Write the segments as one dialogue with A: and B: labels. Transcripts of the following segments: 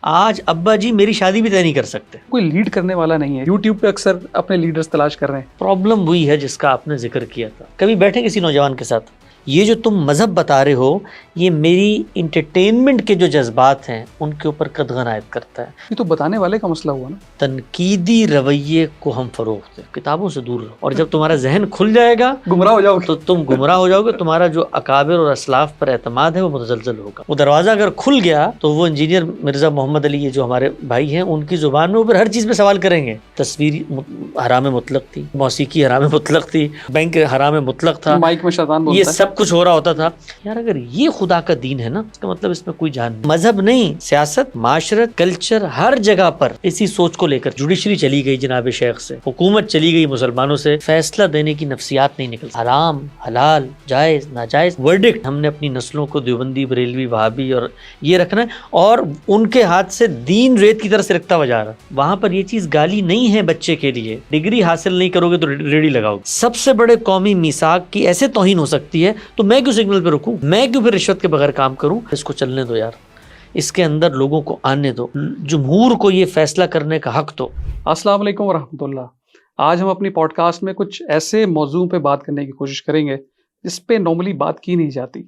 A: آج ابا جی میری شادی بھی طے نہیں کر سکتے.
B: کوئی لیڈ کرنے والا نہیں ہے. یوٹیوب پہ اکثر اپنے لیڈرز تلاش کر رہے ہیں.
A: پرابلم وہی ہے جس کا آپ نے ذکر کیا تھا. کبھی بیٹھے کسی نوجوان کے ساتھ, یہ جو تم مذہب بتا رہے ہو یہ میری انٹرٹینمنٹ کے جو جذبات ہیں ان کے اوپر قدغن عائد کرتا ہے.
B: یہ تو بتانے والے کا مسئلہ ہوا نا.
A: تنقیدی رویے کو ہم فروغ دیں, کتابوں سے دور رہو, اور جب تمہارا ذہن کھل جائے گا
B: گمراہ ہو جاؤ گے
A: تو تم گمراہ ہو جاؤ گے. تمہارا جو اکابر اور اسلاف پر اعتماد ہے وہ متزلزل ہوگا. وہ دروازہ اگر کھل گیا تو وہ انجینئر مرزا محمد علی یہ جو ہمارے بھائی ہیں ان کی زبان میں وہ پھر ہر چیز پہ سوال کریں گے. تصویر حرام مطلق تھی, موسیقی حرام مطلق تھی, بینک حرام مطلق تھا,
B: مائک میں شیطان بولتا
A: یہ
B: ہے.
A: سب کچھ ہو رہا ہوتا تھا. یار اگر یہ خدا کا دین ہے نا, اس کا مطلب اس میں کوئی جان نہیں. مذہب نہیں, سیاست, معاشرت, کلچر, ہر جگہ پر اسی سوچ کو لے کر جوڈیشری چلی گئی جناب شیخ سے, حکومت چلی گئی مسلمانوں سے, فیصلہ دینے کی نفسیات نہیں نکل. حرام حلال جائز ناجائز ورڈکٹ ہم نے اپنی نسلوں کو دیوبندی بریلوی وہابی اور یہ رکھنا ہے, اور ان کے ہاتھ سے دین ریت کی طرح سے رکھتا ہوا جا رہا. وہاں پر یہ چیز گالی نہیں ہے بچے کے لیے. ڈگری حاصل نہیں کرو گے تو ریڑھی لگاؤ. سب سے بڑے قومی میثاق کی ایسے توہین ہو سکتی ہے تو میں کیوں سگنل پہ رکوں, میں کیوں پھر رشوت کے بغیر کام کروں. اس کو چلنے دو یار, اس کے اندر لوگوں کو آنے دو, جمہور کو یہ فیصلہ کرنے کا حق دو.
B: السلام علیکم ورحمۃ اللہ. آج ہم اپنی پوڈ کاسٹ میں کچھ ایسے موضوع پہ بات کرنے کی کوشش کریں گے جس پہ نارملی بات کی نہیں جاتی,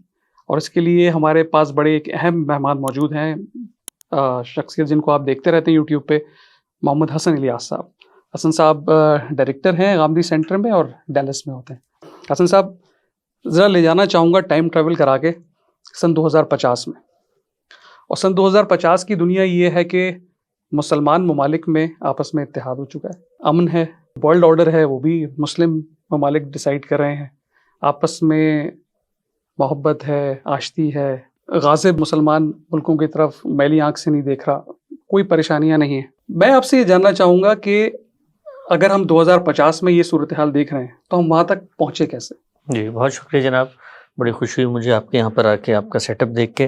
B: اور اس کے لیے ہمارے پاس بڑے ایک اہم مہمان موجود ہیں, شخصیت جن کو آپ دیکھتے رہتے ہیں یوٹیوب پہ, محمد حسن الیاس صاحب. حسن صاحب ڈائریکٹر ہیں غامدی سینٹر میں اور ڈیلس میں ہوتے ہیں. حسن صاحب ذرا لے جانا چاہوں گا ٹائم ٹریول کرا کے سن 2050 میں. اور سن 2050 کی دنیا یہ ہے کہ مسلمان ممالک میں آپس میں اتحاد ہو چکا ہے, امن ہے, ورلڈ آرڈر ہے وہ بھی مسلم ممالک ڈیسائیڈ کر رہے ہیں, آپس میں محبت ہے, آشتی ہے, غاصب مسلمان ملکوں کی طرف میلی آنکھ سے نہیں دیکھ رہا, کوئی پریشانیاں نہیں ہیں. میں آپ سے یہ جاننا چاہوں گا کہ اگر ہم 2050 میں یہ صورتحال دیکھ رہے ہیں تو ہم وہاں تک پہنچے کیسے؟
A: جی بہت شکریہ جناب, بڑی خوشی ہوئی مجھے آپ کے یہاں پر آ کے, آپ کا سیٹ اپ دیکھ کے.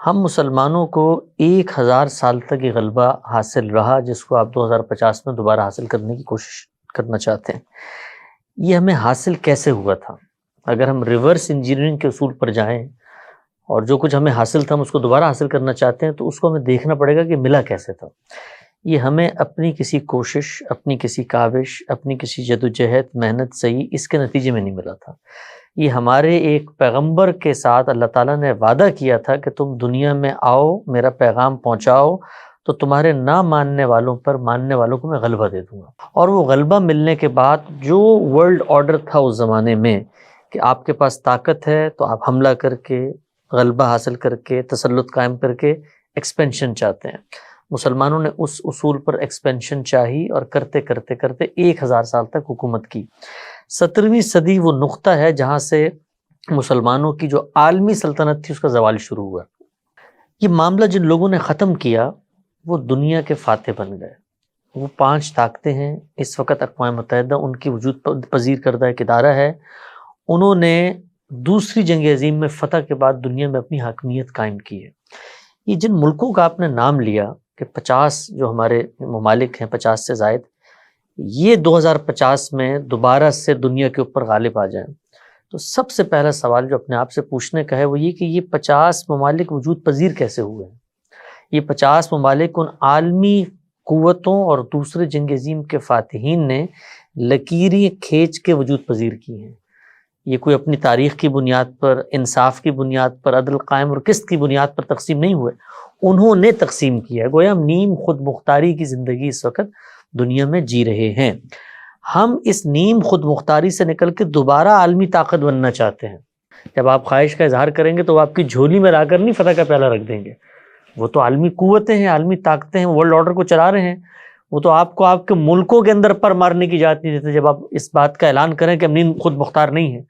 A: ہم مسلمانوں کو 1000 سال تک یہ غلبہ حاصل رہا جس کو آپ 2050 میں دوبارہ حاصل کرنے کی کوشش کرنا چاہتے ہیں. یہ ہمیں حاصل کیسے ہوا تھا؟ اگر ہم ریورس انجینئرنگ کے اصول پر جائیں اور جو کچھ ہمیں حاصل تھا ہم اس کو دوبارہ حاصل کرنا چاہتے ہیں تو اس کو ہمیں دیکھنا پڑے گا کہ ملا کیسے تھا. یہ ہمیں اپنی کسی کوشش, اپنی کسی کاوش, اپنی کسی جدوجہد, محنت صحیح اس کے نتیجے میں نہیں ملا تھا. یہ ہمارے ایک پیغمبر کے ساتھ اللہ تعالیٰ نے وعدہ کیا تھا کہ تم دنیا میں آؤ, میرا پیغام پہنچاؤ, تو تمہارے نہ ماننے والوں پر ماننے والوں کو میں غلبہ دے دوں گا. اور وہ غلبہ ملنے کے بعد جو ورلڈ آرڈر تھا اس زمانے میں کہ آپ کے پاس طاقت ہے تو آپ حملہ کر کے, غلبہ حاصل کر کے, تسلط قائم کر کے ایکسپینشن چاہتے ہیں. مسلمانوں نے اس اصول پر ایکسپینشن چاہی اور کرتے کرتے کرتے 1000 سال تک حکومت کی. 17ویں صدی وہ نقطہ ہے جہاں سے مسلمانوں کی جو عالمی سلطنت تھی اس کا زوال شروع ہوا. یہ معاملہ جن لوگوں نے ختم کیا وہ دنیا کے فاتح بن گئے. وہ 5 طاقتیں ہیں اس وقت, اقوام متحدہ ان کی وجود پذیر کردہ ایک ادارہ ہے. انہوں نے دوسری جنگ عظیم میں فتح کے بعد دنیا میں اپنی حاکمیت قائم کی ہے. یہ جن ملکوں کا آپ نے نام لیا کہ 50 جو ہمارے ممالک ہیں, 50 سے زائد, یہ 2050 میں دوبارہ سے دنیا کے اوپر غالب آ جائیں تو سب سے پہلا سوال جو اپنے آپ سے پوچھنے کا ہے وہ یہ کہ یہ 50 ممالک وجود پذیر کیسے ہوئے ہیں. یہ 50 ممالک ان عالمی قوتوں اور دوسرے جنگ عظیم کے فاتحین نے لکیریں کھینچ کے وجود پذیر کی ہیں. یہ کوئی اپنی تاریخ کی بنیاد پر, انصاف کی بنیاد پر, عدل قائم اور قسط کی بنیاد پر تقسیم نہیں ہوئے, انہوں نے تقسیم کیا ہے. گویا ہم نیم خود مختاری کی زندگی اس وقت دنیا میں جی رہے ہیں. ہم اس نیم خود مختاری سے نکل کے دوبارہ عالمی طاقت بننا چاہتے ہیں. جب آپ خواہش کا اظہار کریں گے تو وہ آپ کی جھولی میں لا کر نہیں فتح کا پیالہ رکھ دیں گے. وہ تو عالمی قوتیں ہیں, عالمی طاقتیں ہیں, ورلڈ آرڈر کو چلا رہے ہیں. وہ تو آپ کو آپ کے ملکوں کے اندر پر مارنے کی اجازت نہیں دیتے. جب آپ اس بات کا اعلان کریں کہ ہم نیم خود مختار نہیں ہیں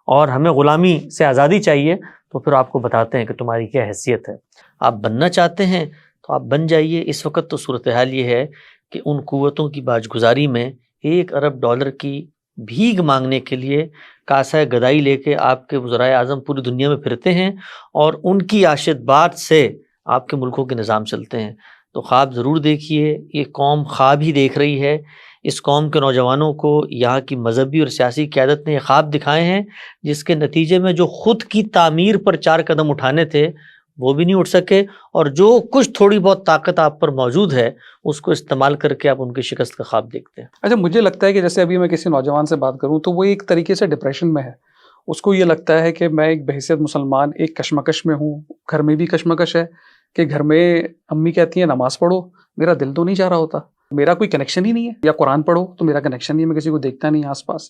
A: اور ہمیں غلامی سے آزادی چاہیے تو پھر آپ کو بتاتے ہیں کہ تمہاری کیا حیثیت ہے. آپ بننا چاہتے ہیں تو آپ بن جائیے. اس وقت تو صورتحال یہ ہے کہ ان قوتوں کی باجگزاری میں $1 ارب کی بھیک مانگنے کے لیے کاسہ گدائی لے کے آپ کے وزرائے اعظم پوری دنیا میں پھرتے ہیں اور ان کی آشیرواد سے آپ کے ملکوں کے نظام چلتے ہیں. تو خواب ضرور دیکھیے, یہ قوم خواب ہی دیکھ رہی ہے. اس قوم کے نوجوانوں کو یہاں کی مذہبی اور سیاسی قیادت نے یہ خواب دکھائے ہیں جس کے نتیجے میں جو خود کی تعمیر پر 4 قدم اٹھانے تھے وہ بھی نہیں اٹھ سکے، اور جو کچھ تھوڑی بہت طاقت آپ پر موجود ہے اس کو استعمال کر کے آپ ان کی شکست کا خواب دیکھتے ہیں۔
B: اچھا، مجھے لگتا ہے کہ جیسے ابھی میں کسی نوجوان سے بات کروں تو وہ ایک طریقے سے ڈپریشن میں ہے، اس کو یہ لگتا ہے کہ میں ایک بحیثیت مسلمان ایک کشمکش میں ہوں، گھر میں بھی کشمکش ہے کہ گھر میں امی کہتی ہیں نماز پڑھو، میرا دل تو نہیں چاہ رہا ہوتا، میرا کوئی کنیکشن ہی نہیں ہے، یا قرآن پڑھو تو میرا کنیکشن نہیں ہے، میں کسی کو دیکھتا نہیں آس پاس۔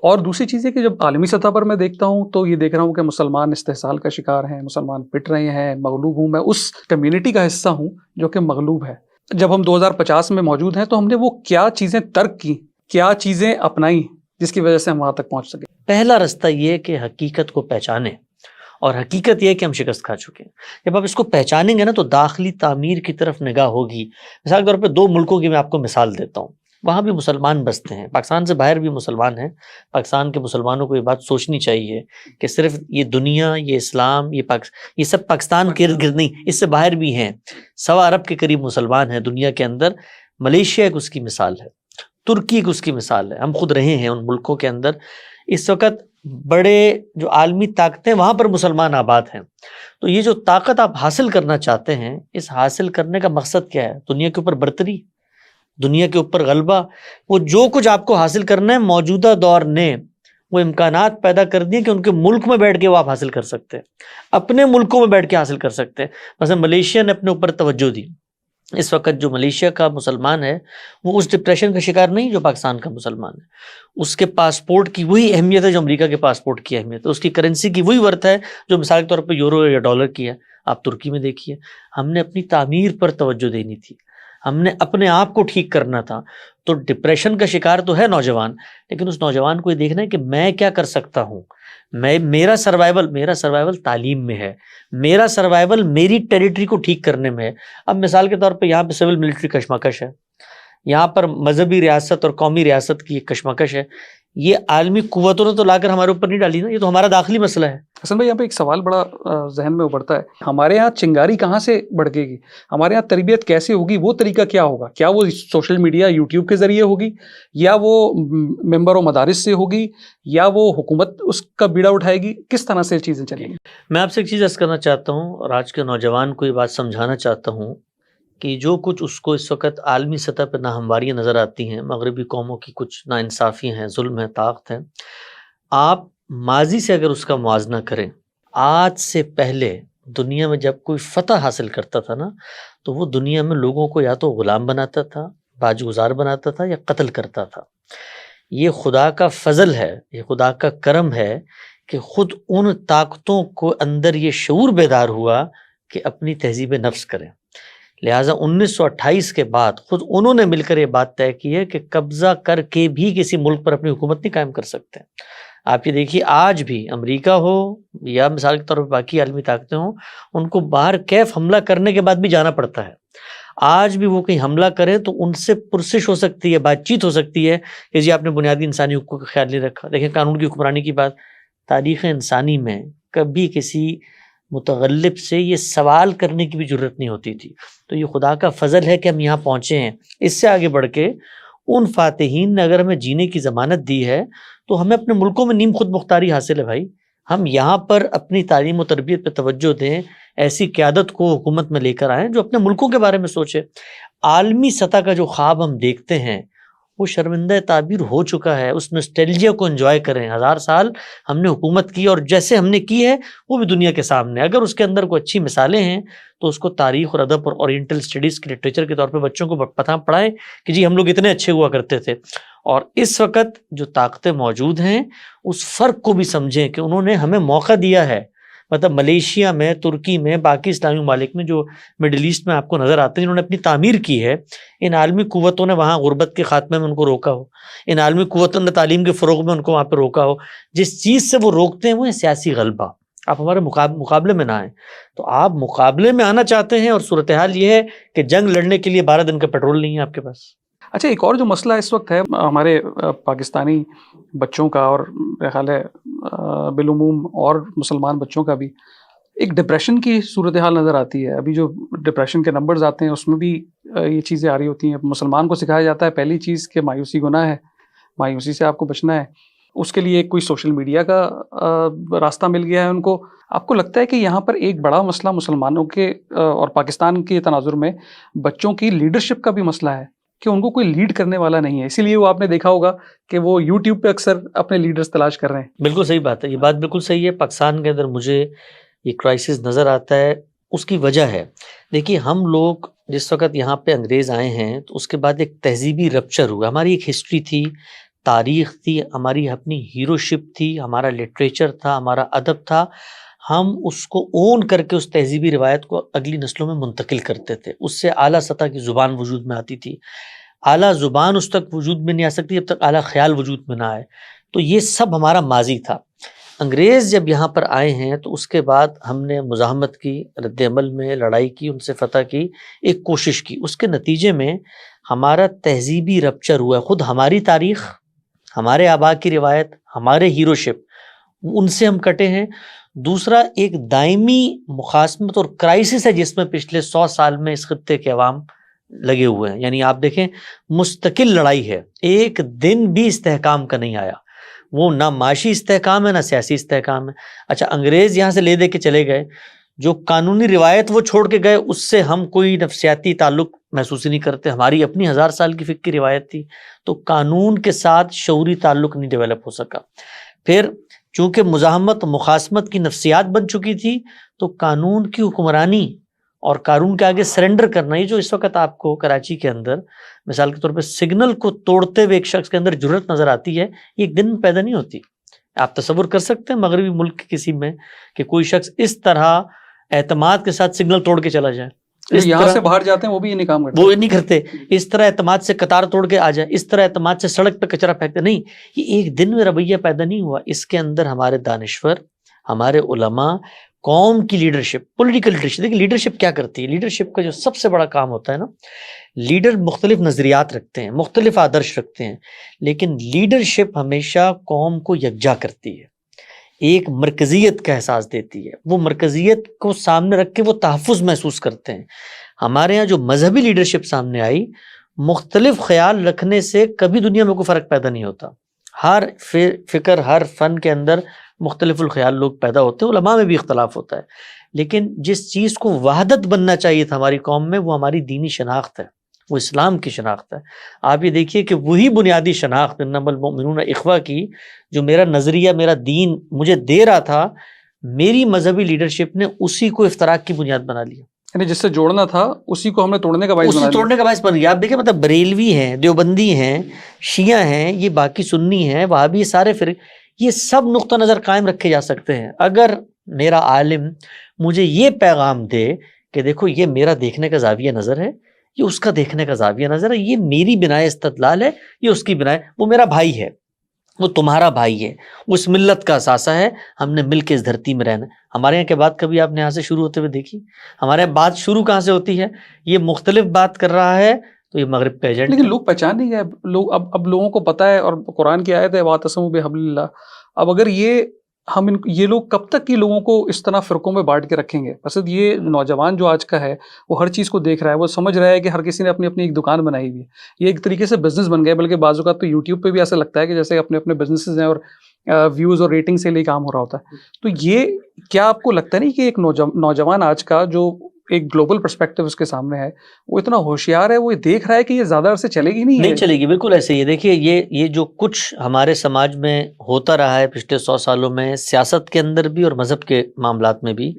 B: اور دوسری چیز ہے کہ جب عالمی سطح پر میں دیکھتا ہوں تو یہ دیکھ رہا ہوں کہ مسلمان استحصال کا شکار ہیں، مسلمان پٹ رہے ہیں، مغلوب ہوں، میں اس کمیونٹی کا حصہ ہوں جو کہ مغلوب ہے۔ جب ہم 2050 میں موجود ہیں تو ہم نے وہ کیا چیزیں ترک کی، کیا چیزیں اپنائیں جس کی وجہ سے ہم وہاں تک پہنچ سکے؟
A: پہلا رستہ یہ کہ حقیقت کو پہچانیں، اور حقیقت یہ ہے کہ ہم شکست کھا چکے ہیں۔ جب آپ اس کو پہچانیں گے نا تو داخلی تعمیر کی طرف نگاہ ہوگی۔ مثال کے طور پہ 2 ملکوں کی میں آپ کو مثال دیتا ہوں، وہاں بھی مسلمان بستے ہیں، پاکستان سے باہر بھی مسلمان ہیں۔ پاکستان کے مسلمانوں کو یہ بات سوچنی چاہیے کہ صرف یہ دنیا، یہ اسلام، یہ سب پاکستان کے ارد گرد نہیں، اس سے باہر بھی ہیں۔ 1.25 ارب کے قریب مسلمان ہیں دنیا کے اندر۔ ملیشیا ایک اس کی مثال ہے، ترکی ایک اس کی مثال ہے، ہم خود رہے ہیں ان ملکوں کے اندر۔ اس وقت بڑے جو عالمی طاقتیں وہاں پر مسلمان آباد ہیں۔ تو یہ جو طاقت آپ حاصل کرنا چاہتے ہیں، اس حاصل کرنے کا مقصد کیا ہے؟ دنیا کے اوپر برتری، دنیا کے اوپر غلبہ۔ وہ جو کچھ آپ کو حاصل کرنا ہے، موجودہ دور نے وہ امکانات پیدا کر دیے کہ ان کے ملک میں بیٹھ کے وہ آپ حاصل کر سکتے ہیں، اپنے ملکوں میں بیٹھ کے حاصل کر سکتے ہیں۔ مثلا ملیشیا نے اپنے اوپر توجہ دی۔ اس وقت جو ملیشیا کا مسلمان ہے وہ اس ڈپریشن کا شکار نہیں جو پاکستان کا مسلمان ہے۔ اس کے پاسپورٹ کی وہی اہمیت ہے جو امریکہ کے پاسپورٹ کی اہمیت ہے، اس کی کرنسی کی وہی ورتھ ہے جو مثال کے طور پہ یورو یا ڈالر کی ہے۔ آپ ترکی میں دیکھیے، ہم نے اپنی تعمیر پر توجہ دینی تھی، ہم نے اپنے آپ کو ٹھیک کرنا تھا۔ تو ڈپریشن کا شکار تو ہے نوجوان، لیکن اس نوجوان کو یہ دیکھنا ہے کہ میں کیا کر سکتا ہوں۔ میرا سروائیول تعلیم میں ہے، میرا سروائیول میری ٹیریٹری کو ٹھیک کرنے میں ہے۔ اب مثال کے طور پہ یہاں پہ سول ملٹری کشمکش ہے، یہاں پر مذہبی ریاست اور قومی ریاست کی ایک کشمکش ہے۔ یہ عالمی قوتوں نے تو لا کر ہمارے اوپر نہیں ڈالی نا، یہ تو ہمارا داخلی مسئلہ ہے۔
B: حسن بھائی، یہاں پہ ایک سوال بڑا ذہن میں ابھرتا ہے، ہمارے یہاں چنگاری کہاں سے بڑھے گی؟ ہمارے یہاں تربیت کیسے ہوگی؟ وہ طریقہ کیا ہوگا؟ کیا وہ سوشل میڈیا، یوٹیوب کے ذریعے ہوگی، یا وہ ممبر و مدارس سے ہوگی، یا وہ حکومت اس کا بیڑا اٹھائے گی؟ کس طرح سے چیزیں چلیں گی؟
A: میں آپ سے ایک چیز عرض کرنا چاہتا ہوں، اور آج کے نوجوان کو یہ بات سمجھانا چاہتا ہوں کہ جو کچھ اس کو اس وقت عالمی سطح پہ ناہمواریاں نظر آتی ہیں، مغربی قوموں کی کچھ ناانصافیاں ہیں، ظلم ہے، طاقت ہے، آپ ماضی سے اگر اس کا موازنہ کریں، آج سے پہلے دنیا میں جب کوئی فتح حاصل کرتا تھا نا تو وہ دنیا میں لوگوں کو یا تو غلام بناتا تھا، باج گزار بناتا تھا، یا قتل کرتا تھا۔ یہ خدا کا فضل ہے، یہ خدا کا کرم ہے کہ خود ان طاقتوں کو اندر یہ شعور بیدار ہوا کہ اپنی تہذیب نفس کریں۔ لہٰذا 1928 کے بعد خود انہوں نے مل کر یہ بات طے کی ہے کہ قبضہ کر کے بھی کسی ملک پر اپنی حکومت نہیں قائم کر سکتے۔ آپ یہ دیکھیے، آج بھی امریکہ ہو یا مثال کے طور پر باقی عالمی طاقتیں ہوں، ان کو باہر کیف حملہ کرنے کے بعد بھی جانا پڑتا ہے۔ آج بھی وہ کہیں حملہ کریں تو ان سے پرسش ہو سکتی ہے، بات چیت ہو سکتی ہے کہ جی آپ نے بنیادی انسانی حقوق کا خیال نہیں رکھا۔ دیکھیں قانون کی حکمرانی کی بات، تاریخ انسانی میں کبھی کسی متغلب سے یہ سوال کرنے کی بھی ضرورت نہیں ہوتی تھی۔ تو یہ خدا کا فضل ہے کہ ہم یہاں پہنچے ہیں۔ اس سے آگے بڑھ کے ان فاتحین نے اگر ہمیں جینے کی ضمانت دی ہے تو ہمیں اپنے ملکوں میں نیم خود مختاری حاصل ہے بھائی۔ ہم یہاں پر اپنی تعلیم و تربیت پہ توجہ دیں، ایسی قیادت کو حکومت میں لے کر آئیں جو اپنے ملکوں کے بارے میں سوچے۔ عالمی سطح کا جو خواب ہم دیکھتے ہیں وہ شرمندہ تعبیر ہو چکا ہے، اس نوسٹیلجیا کو انجوائے کریں۔ 1000 سال ہم نے حکومت کی اور جیسے ہم نے کی ہے وہ بھی دنیا کے سامنے، اگر اس کے اندر کوئی اچھی مثالیں ہیں تو اس کو تاریخ اور ادب اور اورینٹل اسٹڈیز کے لٹریچر کے طور پہ بچوں کو پڑھائیں کہ جی ہم لوگ اتنے اچھے ہوا کرتے تھے۔ اور اس وقت جو طاقتیں موجود ہیں اس فرق کو بھی سمجھیں کہ انہوں نے ہمیں موقع دیا ہے۔ مطلب ملیشیا میں، ترکی میں، باقی اسلامی ممالک میں جو مڈل ایسٹ میں آپ کو نظر آتے ہیں انہوں نے اپنی تعمیر کی ہے، ان عالمی قوتوں نے وہاں غربت کے خاتمے میں ان کو روکا ہو، ان عالمی قوتوں نے تعلیم کے فروغ میں ان کو وہاں پہ روکا ہو۔ جس چیز سے وہ روکتے ہیں وہ ہے سیاسی غلبہ۔ آپ ہمارے مقابلے میں نہ آئیں۔ تو آپ مقابلے میں آنا چاہتے ہیں اور صورتحال یہ ہے کہ جنگ لڑنے کے لیے 12 دن کا پیٹرول نہیں ہے آپ کے پاس۔
B: اچھا، ایک اور جو مسئلہ اس وقت ہے ہمارے پاکستانی بچوں کا، اور میرا خیال ہے بالعموم اور مسلمان بچوں کا بھی، ایک ڈپریشن کی صورتحال نظر آتی ہے۔ ابھی جو ڈپریشن کے نمبرز آتے ہیں اس میں بھی یہ چیزیں آ رہی ہوتی ہیں۔ مسلمان کو سکھایا جاتا ہے پہلی چیز کہ مایوسی گناہ ہے، مایوسی سے آپ کو بچنا ہے، اس کے لیے کوئی سوشل میڈیا کا راستہ مل گیا ہے ان کو. آپ کو لگتا ہے کہ یہاں پر ایک بڑا مسئلہ مسلمانوں کے اور پاکستان کے تناظر میں بچوں کی لیڈرشپ کا بھی مسئلہ ہے کہ ان کو کوئی لیڈ کرنے والا نہیں ہے, اسی لیے وہ آپ نے دیکھا ہوگا کہ وہ یوٹیوب پہ اکثر اپنے لیڈرز تلاش کر رہے ہیں؟
A: بالکل صحیح بات ہے, یہ بات بالکل صحیح ہے. پاکستان کے اندر مجھے یہ کرائسس نظر آتا ہے, اس کی وجہ ہے, دیکھیے ہم لوگ جس وقت یہاں پہ انگریز آئے ہیں تو اس کے بعد ایک تہذیبی رپچر ہوا. ہماری ایک ہسٹری تھی, تاریخ تھی, ہماری اپنی ہیرو شپ تھی, ہمارا لٹریچر تھا, ہمارا ادب تھا. ہم اس کو اون کر کے اس تہذیبی روایت کو اگلی نسلوں میں منتقل کرتے تھے. اس سے اعلیٰ سطح کی زبان وجود میں آتی تھی. اعلیٰ زبان اس تک وجود میں نہیں آ سکتی جب تک اعلیٰ خیال وجود میں نہ آئے. تو یہ سب ہمارا ماضی تھا. انگریز جب یہاں پر آئے ہیں تو اس کے بعد ہم نے مزاحمت کی, رد عمل میں لڑائی کی, ان سے فتح کی, ایک کوشش کی. اس کے نتیجے میں ہمارا تہذیبی رپچر ہوا ہے. خود ہماری تاریخ, ہمارے آبا کی روایت, ہمارے ہیرو شپ, ان سے ہم کٹے ہیں. دوسرا ایک دائمی مخاصمت اور کرائسس ہے جس میں پچھلے 100 سال میں اس خطے کے عوام لگے ہوئے ہیں. یعنی آپ دیکھیں مستقل لڑائی ہے, ایک دن بھی استحکام کا نہیں آیا. وہ نہ معاشی استحکام ہے نہ سیاسی استحکام ہے. اچھا انگریز یہاں سے لے دے کے چلے گئے, جو قانونی روایت وہ چھوڑ کے گئے اس سے ہم کوئی نفسیاتی تعلق محسوس ہی نہیں کرتے. ہماری اپنی 1000 سال کی فقہ کی روایت تھی, تو قانون کے ساتھ شعوری تعلق نہیں ڈیولپ ہو سکا. پھر چونکہ مزاحمت مخاصمت کی نفسیات بن چکی تھی تو قانون کی حکمرانی اور قانون کے آگے سرنڈر کرنا, یہ جو اس وقت آپ کو کراچی کے اندر مثال کے طور پہ سگنل کو توڑتے ہوئے ایک شخص کے اندر جرأت نظر آتی ہے, یہ ایک دن میں پیدا نہیں ہوتی. آپ تصور کر سکتے ہیں مغربی ملک کسی میں کہ کوئی شخص اس طرح اعتماد کے ساتھ سگنل توڑ کے چلا جائے,
B: یہاں سے باہر جاتے ہیں وہ بھی یہ نہیں کام کرتے,
A: وہ نہیں کرتے. اس طرح اعتماد سے قطار توڑ کے آ جائے, اس طرح اعتماد سے سڑک پہ کچرا پھینکتے نہیں. یہ ایک دن میں رویہ پیدا نہیں ہوا. اس کے اندر ہمارے دانشور, ہمارے علماء, قوم کی لیڈرشپ, پولیٹیکل لیڈرشپ. دیکھیں لیڈرشپ کیا کرتی ہے, لیڈرشپ کا جو سب سے بڑا کام ہوتا ہے نا, لیڈر مختلف نظریات رکھتے ہیں, مختلف آدرش رکھتے ہیں, لیکن لیڈرشپ ہمیشہ قوم کو یکجا کرتی ہے, ایک مرکزیت کا احساس دیتی ہے. وہ مرکزیت کو سامنے رکھ کے وہ تحفظ محسوس کرتے ہیں. ہمارے یہاں جو مذہبی لیڈرشپ سامنے آئی, مختلف خیال رکھنے سے کبھی دنیا میں کوئی فرق پیدا نہیں ہوتا. ہر فکر, ہر فن کے اندر مختلف الخیال لوگ پیدا ہوتے ہیں, علماء میں بھی اختلاف ہوتا ہے, لیکن جس چیز کو وحدت بننا چاہیے تھا ہماری قوم میں, وہ ہماری دینی شناخت ہے, وہ اسلام کی شناخت ہے. آپ یہ دیکھیے کہ وہی بنیادی شناخت انما المؤمنون اخوہ کی, جو میرا نظریہ, میرا دین مجھے دے رہا تھا, میری مذہبی لیڈرشپ نے اسی کو افتراق کی بنیاد بنا لیا.
B: یعنی جس سے جوڑنا تھا اسی کو ہم نے توڑنے کا باعث بنا
A: دیا. آپ دیکھیں مطلب بریلوی ہیں, دیوبندی ہیں, شیعہ ہیں, یہ باقی سنی ہیں, وہابی, سارے یہ سب نقطہ نظر قائم رکھے جا سکتے ہیں اگر میرا عالم مجھے یہ پیغام دے کہ دیکھو یہ میرا دیکھنے کا زاویہ نظر ہے, یہ اس کا دیکھنے کا زاویہ نظر ہے, یہ میری بنائے استدلال ہے, یہ اس کی بنائے, وہ میرا بھائی ہے, وہ تمہارا بھائی ہے, وہ اس ملت کا اثاثہ ہے, ہم نے مل کے اس دھرتی میں رہنا. ہمارے یہاں کے بات کبھی آپ نے یہاں سے شروع ہوتے ہوئے دیکھی؟ ہمارے یہاں بات شروع کہاں سے ہوتی ہے؟ یہ مختلف بات کر رہا ہے تو یہ مغرب کا ایجنٹ.
B: لیکن لوگ پہچان نہیں گئے, لوگ اب لوگوں کو پتہ ہے, اور قرآن کی آیت ہے واعتصموا بحبل اللہ. اب اگر یہ لوگ کب تک یہ لوگوں کو اس طرح فرقوں میں بانٹ کے رکھیں گے؟ بس یہ نوجوان جو آج کا ہے وہ ہر چیز کو دیکھ رہا ہے, وہ سمجھ رہا ہے کہ ہر کسی نے اپنی اپنی ایک دکان بنائی ہوئی ہے, یہ ایک طریقے سے بزنس بن گیا. بلکہ بعض اوقات تو یوٹیوب پہ بھی ایسا لگتا ہے کہ جیسے اپنے اپنے بزنسز ہیں اور ویوز اور ریٹنگ سے لے کام ہو رہا ہوتا ہے. تو یہ کیا آپ کو لگتا نہیں کہ ایک نوجوان آج کا جو ایک گلوبل پرسپیکٹو اس کے سامنے ہے, وہ اتنا ہوشیار ہے, وہ دیکھ رہا ہے کہ یہ زیادہ عرصے چلے گی نہیں
A: چلے گی؟ بالکل ایسے ہی ہے. دیکھیے یہ جو کچھ ہمارے سماج میں ہوتا رہا ہے پچھلے 100 سالوں میں, سیاست کے اندر بھی اور مذہب کے معاملات میں بھی,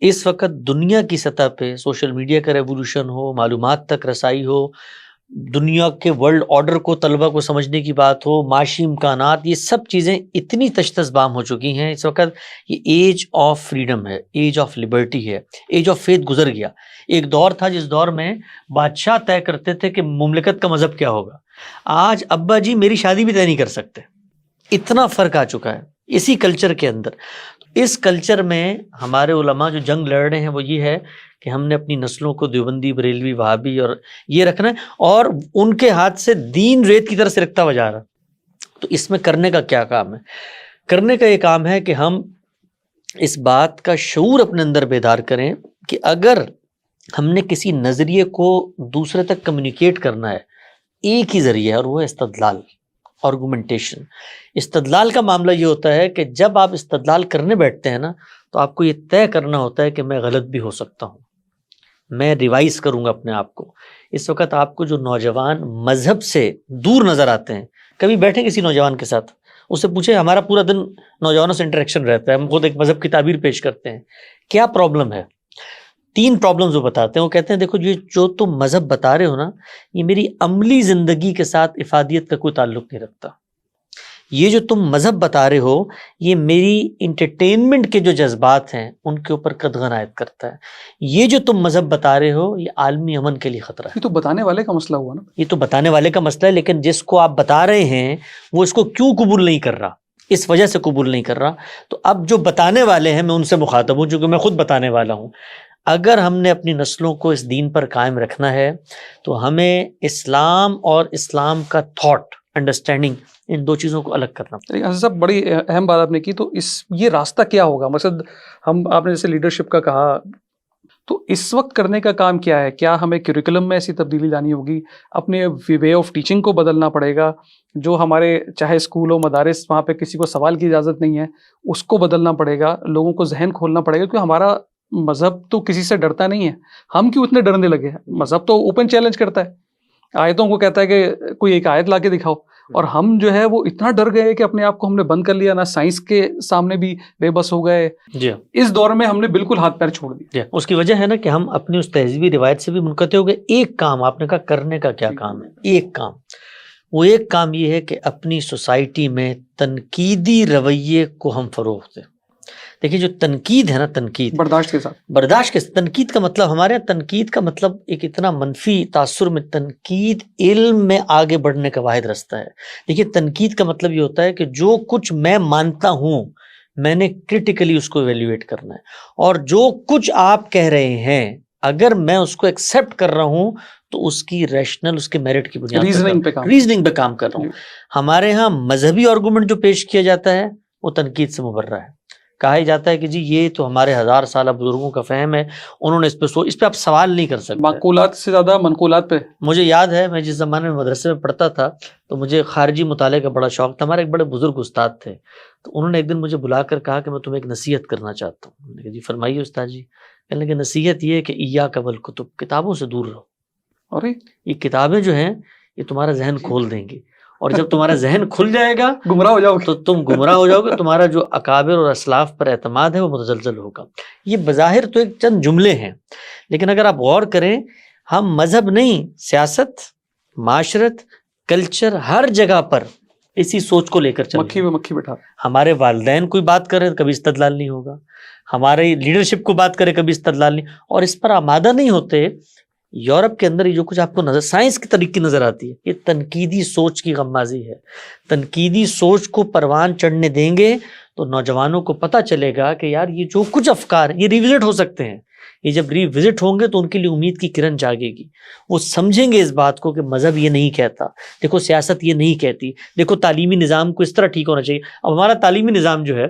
A: اس وقت دنیا کی سطح پہ سوشل میڈیا کا ریولوشن ہو, معلومات تک رسائی ہو, دنیا کے ورلڈ آرڈر کو طلبہ کو سمجھنے کی بات ہو, معاشی امکانات, یہ سب چیزیں اتنی تشتز بام ہو چکی ہیں اس وقت. یہ ایج آف فریڈم ہے, ایج آف لبرٹی ہے, ایج آف فیتھ گزر گیا. ایک دور تھا جس دور میں بادشاہ طے کرتے تھے کہ مملکت کا مذہب کیا ہوگا. آج ابا جی میری شادی بھی طے نہیں کر سکتے, اتنا فرق آ چکا ہے اسی کلچر کے اندر. اس کلچر میں ہمارے علماء جو جنگ لڑ رہے ہیں وہ یہ ہے کہ ہم نے اپنی نسلوں کو دیوبندی, بریلوی, وہابی اور یہ رکھنا ہے, اور ان کے ہاتھ سے دین ریت کی طرح سے رکھتا ہوا جا رہا. تو اس میں کرنے کا کیا کام ہے؟ کرنے کا یہ کام ہے کہ ہم اس بات کا شعور اپنے اندر بیدار کریں کہ اگر ہم نے کسی نظریے کو دوسرے تک کمیونیکیٹ کرنا ہے, ایک ہی ذریعہ ہے اور وہ ہے استدلال. آرگومنٹیشن. استدلال کا معاملہ یہ ہوتا ہے کہ جب آپ استدلال کرنے بیٹھتے ہیں نا تو آپ کو یہ طے کرنا ہوتا ہے کہ میں غلط بھی ہو سکتا ہوں, میں ریوائز کروں گا اپنے آپ کو. اس وقت آپ کو جو نوجوان مذہب سے دور نظر آتے ہیں, کبھی بیٹھیں کسی نوجوان کے ساتھ, اس سے پوچھیں, ہمارا پورا دن نوجوانوں سے انٹریکشن رہتا ہے, ہم خود ایک مذہب کی تعبیر پیش کرتے ہیں, کیا پرابلم ہے؟ 3 پرابلمز وہ بتاتے ہیں. وہ کہتے ہیں دیکھو یہ جو تم مذہب بتا رہے ہو نا, یہ میری عملی زندگی کے ساتھ افادیت کا کوئی تعلق نہیں رکھتا. یہ جو تم مذہب بتا رہے ہو یہ میری انٹرٹینمنٹ کے جو جذبات ہیں ان کے اوپر قدغن عائد کرتا ہے. یہ جو تم مذہب بتا رہے ہو یہ عالمی امن کے لیے خطرہ ہے.
B: یہ تو بتانے والے کا مسئلہ ہوا نا.
A: یہ تو بتانے والے کا مسئلہ ہے, لیکن جس کو آپ بتا رہے ہیں وہ اس کو کیوں قبول نہیں کر رہا, اس وجہ سے قبول نہیں کر رہا. تو اب جو بتانے والے ہیں, میں ان سے مخاطب ہوں چونکہ میں خود بتانے والا ہوں. اگر ہم نے اپنی نسلوں کو اس دین پر قائم رکھنا ہے تو ہمیں اسلام اور اسلام کا تھاٹ انڈرسٹینڈنگ ان 2 چیزوں کو الگ کرنا پڑتا ہے.
B: سب بڑی اہم بات آپ نے کی. تو یہ راستہ کیا ہوگا؟ مقصد آپ نے جیسے لیڈرشپ کا کہا, تو اس وقت کرنے کا کام کیا ہے؟ کیا ہمیں کیوریکولم میں ایسی تبدیلی لانی ہوگی؟ اپنے وے آف ٹیچنگ کو بدلنا پڑے گا. جو ہمارے چاہے اسکول ہو, مدارس, وہاں پہ کسی کو سوال کی اجازت نہیں ہے, اس کو بدلنا پڑے گا. لوگوں کو ذہن کھولنا پڑے گا, کیونکہ ہمارا مذہب تو کسی سے ڈرتا نہیں ہے. ہم کیوں اتنے ڈرنے لگے ہیں؟ مذہب تو اوپن چیلنج کرتا ہے, آیتوں کو کہتا ہے کہ کوئی ایک آیت لا کے دکھاؤ, اور ہم جو ہے وہ اتنا ڈر گئے کہ اپنے آپ کو ہم نے بند کر لیا, نہ سائنس کے سامنے بھی بے بس ہو گئے.
A: جی
B: اس دور میں ہم نے بالکل ہاتھ پیر چھوڑ دیے.
A: اس کی وجہ ہے نا کہ ہم اپنی اس تہذیبی روایت سے بھی منقطع ہو گئے. ایک کام آپ نے کہا کرنے کا کیا کام ہے, ایک کام, وہ ایک کام یہ ہے کہ اپنی سوسائٹی میں تنقیدی رویے کو ہم فروغ دیں. دیکھیے جو تنقید ہے نا, تنقید
B: برداشت کے ساتھ,
A: برداشت کے تنقید کا مطلب, ہمارے یہاں تنقید کا مطلب ایک اتنا منفی تاثر میں, تنقید علم میں آگے بڑھنے کا واحد راستہ ہے. دیکھیے تنقید کا مطلب یہ ہوتا ہے کہ جو کچھ میں مانتا ہوں میں نے کرٹیکلی اس کو ایویلیویٹ کرنا ہے, اور جو کچھ آپ کہہ رہے ہیں اگر میں اس کو ایکسیپٹ کر رہا ہوں تو اس کی ریشنل, اس کے میرٹ کی بنیاد ریزننگ پہ کام کر رہا ہوں. ہمارے ہاں مذہبی آرگومنٹ جو پیش کیا جاتا ہے وہ تنقید سے مبرہ ہے. کہا ہی جاتا ہے کہ جی یہ تو ہمارے 1000 سالہ بزرگوں کا فہم ہے, انہوں نے اس پہ آپ سوال نہیں کر سکتے.
B: معقولات سے زیادہ منقولات پہ.
A: مجھے یاد ہے میں جس زمانے میں مدرسے میں پڑھتا تھا تو مجھے خارجی مطالعے کا بڑا شوق تھا. ہمارے ایک بڑے بزرگ استاد تھے, تو انہوں نے ایک دن مجھے بلا کر کہا کہ میں تمہیں ایک نصیحت کرنا چاہتا ہوں. میں نے کہا جی فرمائیے استاد جی. کہنے لگے نصیحت یہ ہے کہ ایاک والکتب, کتابوں سے دور رہو. اور یہ کتابیں جو ہیں یہ تمہارا ذہن کھول دیں گی, اور جب تمہارا ذہن کھل جائے گا
B: گمراہ ہو جاؤ گے,
A: تو تم گمراہ ہو جاؤ گے. تمہارا جو اکابر اور اسلاف پر اعتماد ہے وہ متزلزل ہوگا. یہ بظاہر تو ایک چند جملے ہیں, لیکن اگر آپ غور کریں, ہم مذہب نہیں, سیاست, معاشرت, کلچر, ہر جگہ پر اسی سوچ کو لے کر چلیں.
B: مکھی میں مکھی بٹھا.
A: ہمارے والدین کوئی بات کرے کبھی استدلال نہیں ہوگا, ہمارے لیڈرشپ کو بات کرے کبھی استدلال نہیں, اور اس پر آمادہ نہیں ہوتے. یورپ کے اندر یہ جو کچھ آپ کو نظر سائنس کی طریقے نظر آتی ہے, یہ تنقیدی سوچ کی غمازی ہے. تنقیدی سوچ کو پروان چڑھنے دیں گے تو نوجوانوں کو پتہ چلے گا کہ یار یہ جو کچھ افکار یہ ریوزٹ ہو سکتے ہیں. یہ جب ریوزٹ ہوں گے تو ان کے لیے امید کی کرن جاگے گی. وہ سمجھیں گے اس بات کو کہ مذہب یہ نہیں کہتا, دیکھو سیاست یہ نہیں کہتی, دیکھو تعلیمی نظام کو اس طرح ٹھیک ہونا چاہیے. اب ہمارا تعلیمی نظام جو ہے,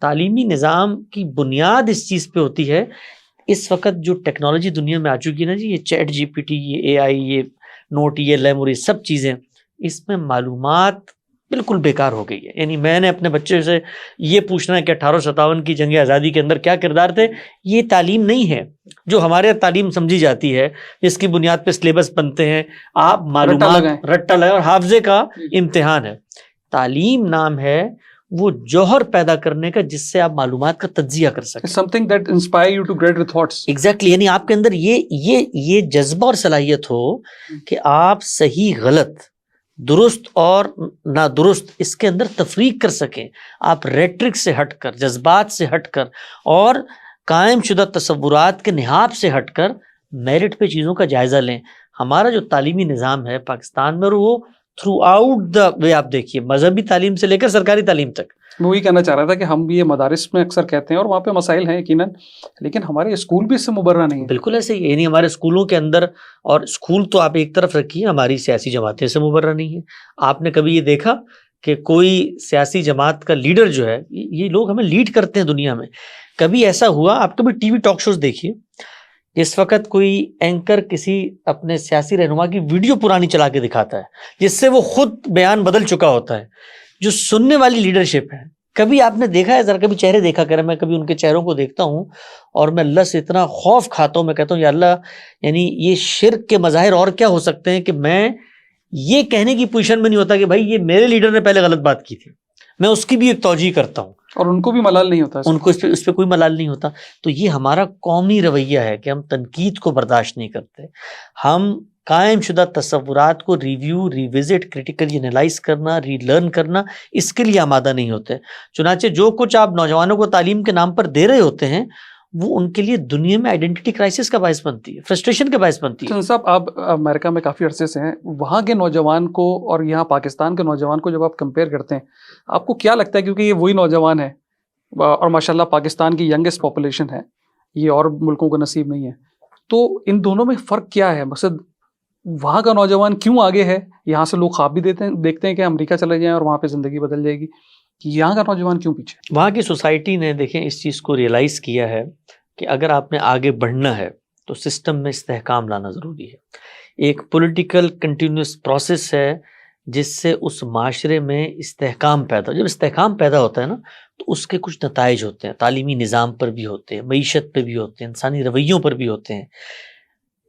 A: تعلیمی نظام کی بنیاد اس چیز پہ ہوتی ہے, اس وقت جو ٹیکنالوجی دنیا میں آ چکی ہے نا جی, یہ چیٹ جی پی ٹی, یہ اے آئی, یہ نوٹ, یہ لیم, اور یہ سب چیزیں, اس میں معلومات بالکل بیکار ہو گئی ہے. یعنی میں نے اپنے بچے سے یہ پوچھنا ہے کہ 1857 کی جنگ آزادی کے اندر کیا کردار تھے, یہ تعلیم نہیں ہے جو ہمارے تعلیم سمجھی جاتی ہے, جس کی بنیاد پہ سلیبس بنتے ہیں, آپ معلومات رٹا لگائیں اور حافظے کا امتحان ہے. تعلیم نام ہے وہ جوہر پیدا کرنے کا جس سے آپ معلومات کا تجزیہ کر سکیں.
B: something that inspire you to great with thoughts.
A: Exactly, یعنی آپ کے اندر یہ جذبہ اور صلاحیت ہو کہ آپ صحیح غلط, درست اور نادرست اس کے اندر تفریق کر سکیں. آپ ریٹرک سے ہٹ کر, جذبات سے ہٹ کر, اور قائم شدہ تصورات کے نہاد سے ہٹ کر میرٹ پہ چیزوں کا جائزہ لیں. ہمارا جو تعلیمی نظام ہے پاکستان میں, وہ تھرو آؤٹ دا وے آپ دیکھیے, مذہبی تعلیم سے لے کر سرکاری تعلیم تک.
B: میں وہی کہنا چاہ رہا تھا کہ ہم بھی یہ مدارس میں اکثر کہتے ہیں اور وہاں پہ مسائل ہیں یقیناً, لیکن ہمارے اسکول بھی اس سے مبرہ نہیں ہے.
A: بالکل ایسے ہی, یعنی ہمارے اسکولوں کے اندر, اور اسکول تو آپ ایک طرف رکھیے, ہماری سیاسی جماعتیں سے مبرہ نہیں ہیں. آپ نے کبھی یہ دیکھا کہ کوئی سیاسی جماعت کا لیڈر جو ہے, یہ لوگ ہمیں لیڈ کرتے ہیں دنیا میں, کبھی ایسا ہوا, آپ کبھی ٹی وی ٹاک شوز دیکھیے, جس وقت کوئی اینکر کسی اپنے سیاسی رہنما کی ویڈیو پرانی چلا کے دکھاتا ہے جس سے وہ خود بیان بدل چکا ہوتا ہے، جو سننے والی لیڈرشپ ہے، کبھی آپ نے دیکھا ہے، ذرا کبھی چہرے دیکھا کریں، میں کبھی ان کے چہروں کو دیکھتا ہوں اور میں اللہ سے اتنا خوف کھاتا ہوں، میں کہتا ہوں یا اللہ، یعنی یہ شرک کے مظاہر اور کیا ہو سکتے ہیں کہ میں یہ کہنے کی پوزیشن میں نہیں ہوتا کہ بھائی یہ میرے لیڈر نے پہلے غلط بات کی تھی، میں اس کی بھی ایک توجیہ کرتا ہوں،
B: اور ان کو بھی ملال نہیں ہوتا،
A: ان کو اس پہ کوئی ملال نہیں ہوتا۔ تو یہ ہمارا قومی رویہ ہے کہ ہم تنقید کو برداشت نہیں کرتے، ہم قائم شدہ تصورات کو ریویو، ریوزٹ، کریٹیکلی انالائز کرنا، ری لرن کرنا، اس کے لیے آمادہ نہیں ہوتے۔ چنانچہ جو کچھ آپ نوجوانوں کو تعلیم کے نام پر دے رہے ہوتے ہیں وہ ان کے لیے دنیا میں آئیڈینٹی کرائسس کا باعث بنتی ہے، فرسٹریشن کا باعث بنتی ہے۔
B: صاحب آپ امریکہ میں کافی عرصے سے ہیں، وہاں کے نوجوان کو اور یہاں پاکستان کے نوجوان کو جب آپ کمپیئر کرتے ہیں، آپ کو کیا لگتا ہے، کیونکہ یہ وہی نوجوان ہے اور ماشاءاللہ پاکستان کی ینگسٹ پاپولیشن ہے، یہ اور ملکوں کو نصیب نہیں ہے، تو ان دونوں میں فرق کیا ہے؟ مقصد وہاں کا نوجوان کیوں آگے ہے؟ یہاں سے لوگ خواب بھی دیکھتے ہیں کہ امریکہ چلے جائیں اور وہاں پہ زندگی بدل جائے گی، یہاں کا نوجوان کیوں پیچھے؟
A: وہاں کی سوسائٹی نے دیکھیں اس چیز کو ریئلائز کیا ہے کہ اگر آپ نے آگے بڑھنا ہے تو سسٹم میں استحکام لانا ضروری ہے۔ ایک پولیٹیکل کنٹینیوس پروسیس ہے جس سے اس معاشرے میں استحکام پیدا، جب استحکام پیدا ہوتا ہے نا تو اس کے کچھ نتائج ہوتے ہیں، تعلیمی نظام پر بھی ہوتے ہیں، معیشت پہ بھی ہوتے ہیں، انسانی رویوں پر بھی ہوتے ہیں۔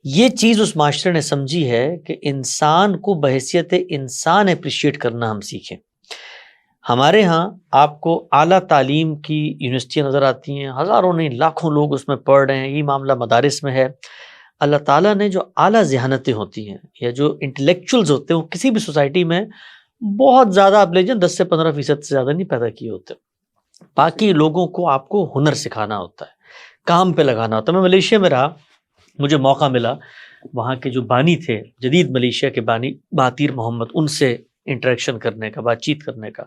A: یہ چیز اس معاشرے نے سمجھی ہے کہ انسان کو بحیثیت انسان اپریشیٹ کرنا ہم سیکھیں۔ ہمارے ہاں آپ کو اعلیٰ تعلیم کی یونیورسٹیاں نظر آتی ہیں، ہزاروں نہیں لاکھوں لوگ اس میں پڑھ رہے ہیں، یہ معاملہ مدارس میں ہے۔ اللہ تعالیٰ نے جو اعلیٰ ذہانتیں ہوتی ہیں یا جو انٹلیکچوئلز ہوتے ہیں وہ کسی بھی سوسائٹی میں بہت زیادہ، آپ لے جائیں 10 سے 15% سے زیادہ نہیں پیدا کیے ہوتے۔ باقی لوگوں کو آپ کو ہنر سکھانا ہوتا ہے، کام پہ لگانا ہوتا ہے۔ میں ملیشیا میں رہا، مجھے موقع ملا وہاں کے جو بانی تھے، جدید ملیشیا کے بانی مہاتیر محمد، ان سے انٹریکشن کرنے کا، بات چیت کرنے کا،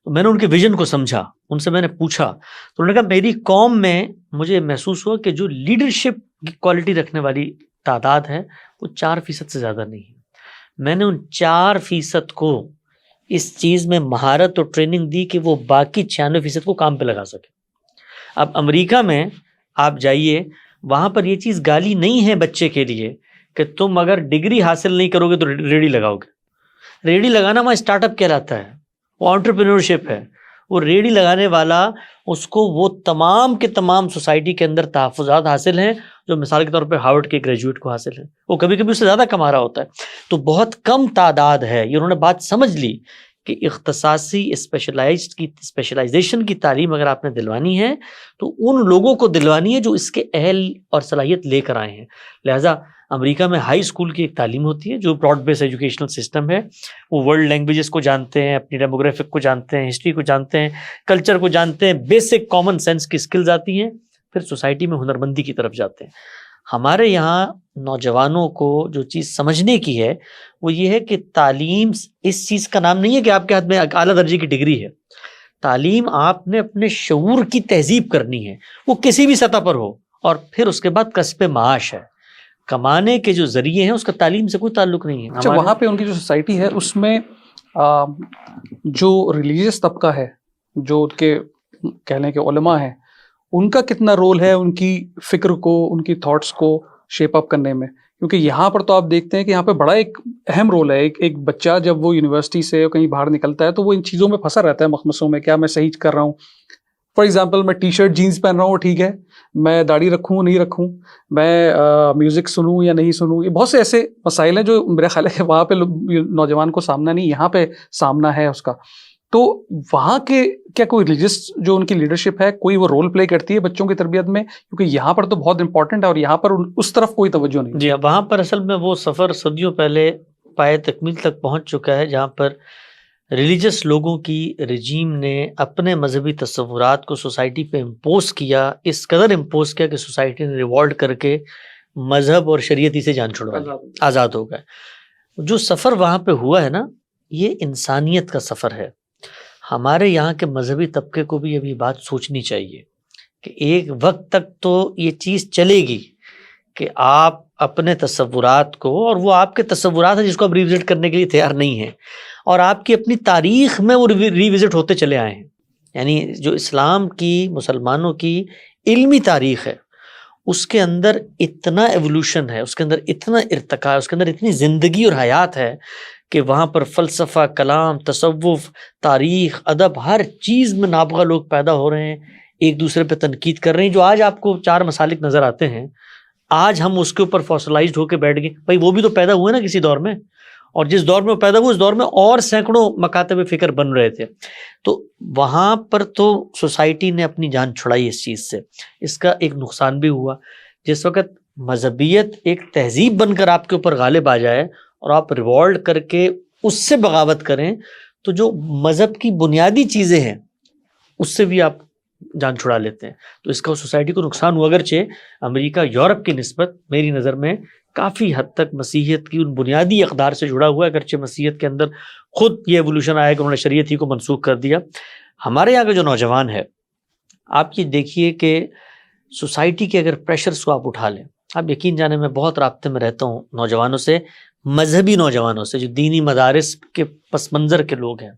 A: تو میں نے ان کے ویژن کو سمجھا، ان سے میں نے پوچھا تو انہوں نے کہا میری قوم میں مجھے محسوس ہوا کہ جو لیڈرشپ کی کوالٹی رکھنے والی تعداد ہے وہ 4% سے زیادہ نہیں ہے۔ میں نے ان 4% کو اس چیز میں مہارت اور ٹریننگ دی کہ وہ باقی 96% کو کام پہ لگا سکے۔ اب امریکہ میں آپ جائیے، وہاں پر یہ چیز گالی نہیں ہے بچے کے لیے کہ تم اگر ڈگری حاصل نہیں کرو گے تو ریڑھی لگاؤ گے۔ ریڑھی لگانا وہاں اسٹارٹ اپ کہلاتا ہے، وہ انٹرپرینورشپ ہے۔ وہ ریڑھی لگانے والا، اس کو وہ تمام کے تمام سوسائٹی کے اندر تحفظات حاصل ہیں جو مثال کے طور پہ ہارورڈ کے گریجویٹ کو حاصل ہیں، وہ کبھی کبھی اس سے زیادہ کما رہا ہوتا ہے۔ تو بہت کم تعداد ہے، یہ انہوں نے بات سمجھ لی کہ اختصاصی اسپیشلائزیشن کی تعلیم اگر آپ نے دلوانی ہے تو ان لوگوں کو دلوانی ہے جو اس کے اہل اور صلاحیت لے کر آئے ہیں۔ لہٰذا امریکہ میں ہائی اسکول کی ایک تعلیم ہوتی ہے جو براڈ بیس ایجوکیشنل سسٹم ہے، وہ ورلڈ لینگویجز کو جانتے ہیں، اپنی ڈیموگرافک کو جانتے ہیں، ہسٹری کو جانتے ہیں، کلچر کو جانتے ہیں، بیسک کامن سینس کی اسکلز آتی ہیں، پھر سوسائٹی میں ہنرمندی کی طرف جاتے ہیں۔ ہمارے یہاں نوجوانوں کو جو چیز سمجھنے کی ہے وہ یہ ہے کہ تعلیم اس چیز کا نام نہیں ہے کہ آپ کے ہاتھ میں اعلیٰ درجے کی ڈگری ہے۔ تعلیم آپ نے اپنے شعور کی تہذیب کرنی ہے، وہ کسی بھی سطح پر ہو، اور پھر اس کے بعد کسب معاش ہے، کمانے کے جو ذریعے ہیں اس کا تعلیم سے کوئی تعلق نہیں ہے۔
B: اچھا، وہاں پہ ان کی جو سوسائٹی ہے اس میں جو ریلیجیس طبقہ ہے، جو ان کے کہہ لیں کہ علماء ہیں، ان کا کتنا رول ہے ان کی فکر کو، ان کی تھاٹس کو شیپ اپ کرنے میں؟ کیونکہ یہاں پر تو آپ دیکھتے ہیں کہ یہاں پہ بڑا ایک اہم رول ہے۔ ایک بچہ جب وہ یونیورسٹی سے کہیں باہر نکلتا ہے تو وہ ان چیزوں میں پھنسا رہتا ہے، مخمسوں میں، کیا میں صحیح کر رہا ہوں؟ فار ایگزامپل میں ٹی شرٹ جینس پہن رہا ہوں، ٹھیک ہے، میں داڑھی رکھوں نہیں رکھوں، میں میوزک سنوں یا نہیں سنوں، یہ بہت سے ایسے مسائل ہیں جو میرا خیال ہے کہ وہاں پہ نوجوان کو سامنا نہیں، یہاں پہ سامنا ہے اس کا۔ تو وہاں کے کیا کوئی ریلیجس جو ان کی لیڈرشپ ہے، کوئی وہ رول پلے کرتی ہے بچوں کی تربیت میں؟ کیونکہ یہاں پر تو بہت امپورٹنٹ ہے اور یہاں پر اس طرف کوئی توجہ نہیں۔
A: جی، وہاں پر اصل میں وہ سفر صدیوں پہلے پائے تکمیل تک پہنچ چکا ہے، جہاں پر ریلیجس لوگوں کی رجیم نے اپنے مذہبی تصورات کو سوسائٹی پہ امپوز کیا، اس قدر امپوز کیا کہ سوسائٹی نے ریوالٹ کر کے مذہب اور شریعت سے جان چھڑوا لی، آزاد ہو گئے۔ جو سفر وہاں پہ ہوا ہے نا، یہ انسانیت کا سفر ہے۔ ہمارے یہاں کے مذہبی طبقے کو بھی ابھی بات سوچنی چاہیے کہ ایک وقت تک تو یہ چیز چلے گی کہ آپ اپنے تصورات کو، اور وہ آپ کے تصورات ہیں جس کو آپ ریوزٹ کرنے کے لیے تیار نہیں ہیں، اور آپ کی اپنی تاریخ میں وہ ریوزٹ ہوتے چلے آئے ہیں۔ یعنی جو اسلام کی، مسلمانوں کی علمی تاریخ ہے، اس کے اندر اتنا ایوولوشن ہے، اس کے اندر اتنا ارتقاء ہے، اس کے اندر اتنی زندگی اور حیات ہے کہ وہاں پر فلسفہ، کلام، تصوف، تاریخ، ادب، ہر چیز میں نابغہ لوگ پیدا ہو رہے ہیں، ایک دوسرے پہ تنقید کر رہے ہیں۔ جو آج آپ کو 4 مسالک نظر آتے ہیں، آج ہم اس کے اوپر فوسلائزڈ ہو کے بیٹھ گئے، بھائی وہ بھی تو پیدا ہوئے نا کسی دور میں، اور جس دور میں وہ پیدا ہوئے اس دور میں اور سینکڑوں مکاتب فکر بن رہے تھے۔ تو وہاں پر تو سوسائٹی نے اپنی جان چھڑائی اس چیز سے۔ اس کا ایک نقصان بھی ہوا، جس وقت مذہبیت ایک تہذیب بن کر آپ کے اوپر غالب آ جائے اور آپ ریوالٹ کر کے اس سے بغاوت کریں، تو جو مذہب کی بنیادی چیزیں ہیں اس سے بھی آپ جان چھڑا لیتے ہیں۔ تو اس کا سوسائٹی کو نقصان ہوا، اگرچہ امریکہ یورپ کی نسبت میری نظر میں کافی حد تک مسیحیت کی ان بنیادی اقدار سے جڑا ہوا ہے، اگرچہ مسیحیت کے اندر خود یہ ایوولوشن آیا کہ انہوں نے شریعت ہی کو منسوخ کر دیا۔ ہمارے یہاں کے جو نوجوان ہے، آپ یہ دیکھیے کہ سوسائٹی کے اگر پریشرز کو آپ اٹھا لیں، آپ یقین جانے میں بہت رابطے میں رہتا ہوں نوجوانوں سے، مذہبی نوجوانوں سے، جو دینی مدارس کے پس منظر کے لوگ ہیں،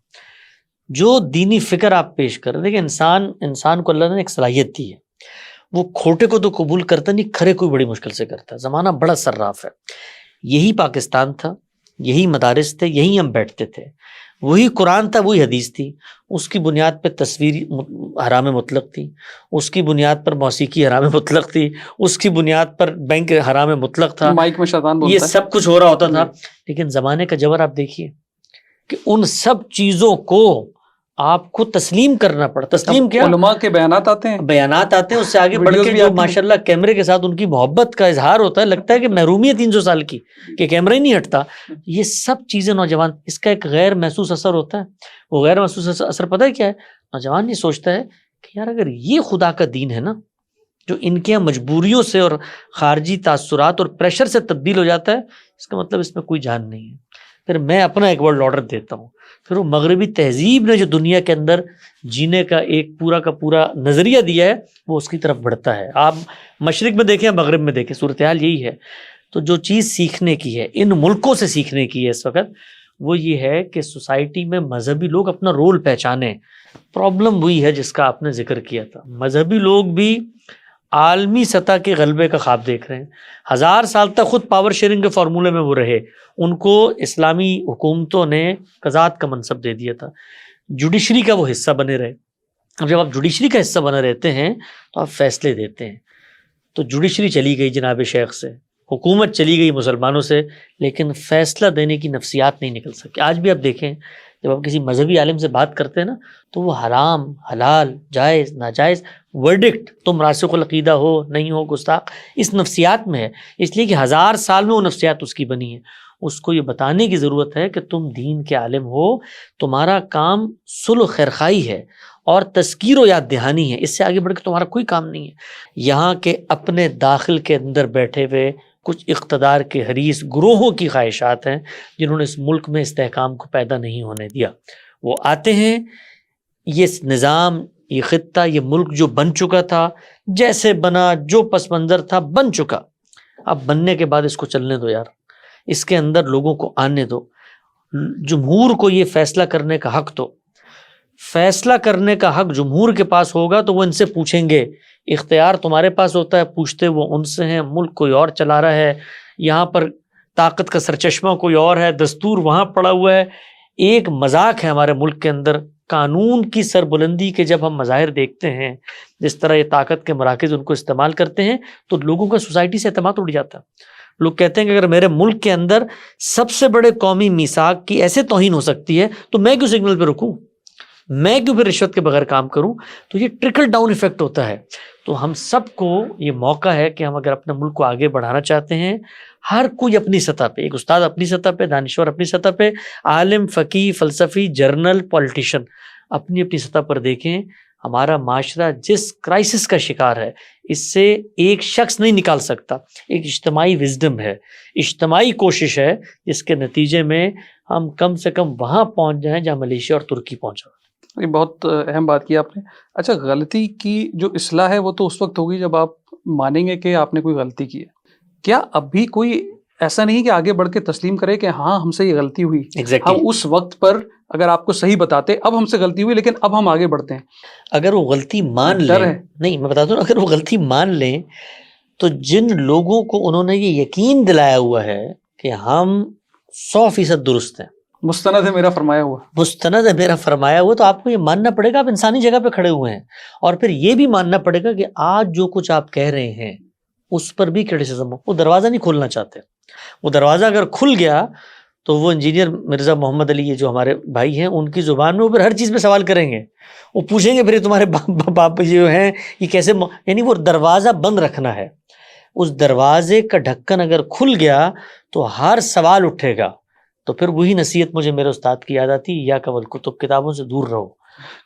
A: جو دینی فکر آپ پیش کر رہے ہیں۔ دیکھیں، انسان کو اللہ نے ایک صلاحیت دی ہے، وہ کھوٹے کو تو قبول کرتا نہیں، کھرے کو بڑی مشکل سے کرتا ہے۔ زمانہ بڑا صراف ہے، یہی پاکستان تھا، یہی مدارس تھے، یہی ہم بیٹھتے تھے، وہی قرآن تھا، وہی حدیث تھی، اس کی بنیاد پہ تصویر حرام مطلق تھی، اس کی بنیاد پر موسیقی حرام مطلق تھی، اس کی بنیاد پر بینک حرام مطلق تھا،
B: مائک میں شیطان بولتا
A: یہ
B: ہے،
A: سب کچھ ہو رہا ہوتا تھا۔ لیکن زمانے کا جبر آپ دیکھیے کہ ان سب چیزوں کو آپ کو تسلیم کرنا پڑا۔ تسلیم کیا؟
B: علماء کے بیانات آتے ہیں،
A: بیانات آتے ہیں، اس سے آگے بڑھ
B: ویڈیوز
A: کے
B: بھی
A: جو
B: آتی ہیں۔
A: ماشاءاللہ کیمرے کے ساتھ ان کی محبت کا اظہار ہوتا ہے، لگتا ہے کہ محرومی ہے 300 سال کی کہ کیمرہ ہی نہیں ہٹتا۔ یہ سب چیزیں نوجوان، اس کا ایک غیر محسوس اثر ہوتا ہے۔ وہ غیر محسوس اثر پتہ ہے کیا ہے؟ نوجوان یہ سوچتا ہے کہ یار اگر یہ خدا کا دین ہے نا، جو ان کے مجبوریوں سے اور خارجی تاثرات اور پریشر سے تبدیل ہو جاتا ہے، اس کا مطلب اس میں کوئی جان نہیں ہے۔ پھر میں اپنا ایک ورلڈ آرڈر دیتا ہوں، پھر وہ مغربی تہذیب نے جو دنیا کے اندر جینے کا ایک پورا کا پورا نظریہ دیا ہے، وہ اس کی طرف بڑھتا ہے۔ آپ مشرق میں دیکھیں، مغرب میں دیکھیں، صورتحال یہی ہے۔ تو جو چیز سیکھنے کی ہے، ان ملکوں سے سیکھنے کی ہے اس وقت، وہ یہ ہے کہ سوسائٹی میں مذہبی لوگ اپنا رول پہچانیں۔ پرابلم وہی ہے جس کا آپ نے ذکر کیا تھا، مذہبی لوگ بھی عالمی سطح کے غلبے کا خواب دیکھ رہے ہیں۔ 1000 سال تک خود پاور شیئرنگ کے فارمولے میں وہ رہے، ان کو اسلامی حکومتوں نے قضات کا منصب دے دیا تھا، جوڈیشری کا وہ حصہ بنے رہے۔ اب جب آپ جوڈیشری کا حصہ بنے رہتے ہیں تو آپ فیصلے دیتے ہیں۔ تو جوڈیشری چلی گئی جناب شیخ سے، حکومت چلی گئی مسلمانوں سے، لیکن فیصلہ دینے کی نفسیات نہیں نکل سکی۔ آج بھی آپ دیکھیں، جب آپ کسی مذہبی عالم سے بات کرتے ہیں نا، تو وہ حرام، حلال، جائز، ناجائز، ورڈکٹ، تم راسخ العقیدہ ہو نہیں ہو، گستاخ، اس نفسیات میں ہے۔ اس لیے کہ 1000 سال میں وہ نفسیات اس کی بنی ہے۔ اس کو یہ بتانے کی ضرورت ہے کہ تم دین کے عالم ہو، تمہارا کام صلح و خیرخواہی ہے اور تذکیر و یاد دہانی ہے، اس سے آگے بڑھ کے تمہارا کوئی کام نہیں ہے۔ یہاں کے اپنے داخل کے اندر بیٹھے ہوئے کچھ اقتدار کے حریص گروہوں کی خواہشات ہیں، جنہوں نے اس ملک میں استحکام کو پیدا نہیں ہونے دیا۔ وہ آتے ہیں، یہ نظام، یہ خطہ، یہ ملک جو بن چکا تھا، جیسے بنا، جو پس منظر تھا بن چکا، اب بننے کے بعد اس کو چلنے دو یار، اس کے اندر لوگوں کو آنے دو، جمہور کو یہ فیصلہ کرنے کا حق دو۔ فیصلہ کرنے کا حق جمہور کے پاس ہوگا تو وہ ان سے پوچھیں گے، اختیار تمہارے پاس ہوتا ہے، پوچھتے وہ ان سے ہیں، ملک کوئی اور چلا رہا ہے، یہاں پر طاقت کا سرچشمہ کوئی اور ہے، دستور وہاں پڑا ہوا ہے۔ ایک مذاق ہے ہمارے ملک کے اندر قانون کی سربلندی کے، جب ہم مظاہر دیکھتے ہیں جس طرح یہ طاقت کے مراکز ان کو استعمال کرتے ہیں، تو لوگوں کا سوسائٹی سے اعتماد اٹھ جاتا ہے۔ لوگ کہتے ہیں کہ اگر میرے ملک کے اندر سب سے بڑے قومی میثاق کی ایسے توہین ہو سکتی ہے تو میں کیوں سگنل پہ رکوں، میں کیوں پھر رشوت کے بغیر کام کروں؟ تو یہ ٹرکل ڈاؤن ایفیکٹ ہوتا ہے۔ تو ہم سب کو یہ موقع ہے کہ ہم اگر اپنے ملک کو آگے بڑھانا چاہتے ہیں، ہر کوئی اپنی سطح پہ، ایک استاد اپنی سطح پہ، دانشور اپنی سطح پہ، عالم، فقیہ، فلسفی، جرنل، پولیٹیشین اپنی اپنی سطح پر دیکھیں۔ ہمارا معاشرہ جس کرائسس کا شکار ہے، اس سے ایک شخص نہیں نکال سکتا، ایک اجتماعی وزڈم ہے، اجتماعی کوشش ہے، جس کے نتیجے میں ہم کم سے کم وہاں پہنچ جائیں جہاں ملیشیا اور ترکی پہنچا۔
B: یہ بہت اہم بات کی آپ نے۔ اچھا، غلطی کی جو اصلاح ہے وہ تو اس وقت ہوگی جب آپ مانیں گے کہ آپ نے کوئی غلطی کی ہے۔ کیا اب بھی کوئی ایسا نہیں کہ آگے بڑھ کے تسلیم کرے کہ ہاں ہم سے یہ غلطی ہوئی؟ ہم اس وقت پر اگر آپ کو صحیح بتاتے اب ہم سے غلطی ہوئی لیکن اب ہم آگے بڑھتے ہیں،
A: اگر وہ غلطی مان لیں، نہیں میں بتاتا ہوں، اگر وہ غلطی مان لیں تو جن لوگوں کو انہوں نے یہ یقین دلایا ہوا ہے کہ ہم 100% درست ہیں،
B: مستند ہے میرا فرمایا ہوا،
A: مستند ہے میرا فرمایا ہوا، تو آپ کو یہ ماننا پڑے گا آپ انسانی جگہ پہ کھڑے ہوئے ہیں، اور پھر یہ بھی ماننا پڑے گا کہ آج جو کچھ آپ کہہ رہے ہیں اس پر بھی کرٹیسزم ہو۔ وہ دروازہ نہیں کھولنا چاہتے، وہ دروازہ اگر کھل گیا تو وہ انجینئر مرزا محمد علی یہ جو ہمارے بھائی ہیں ان کی زبان میں وہ پھر ہر چیز پہ سوال کریں گے، وہ پوچھیں گے پھر تمہارے باپ جو ہیں یہ کیسے، یعنی وہ دروازہ بند رکھنا ہے۔ اس دروازے کا ڈھکن اگر کھل گیا تو ہر سوال اٹھے گا۔ تو پھر وہی نصیحت مجھے میرے استاد کی یاد آتی، یا کول کتب، کتابوں سے دور رہو،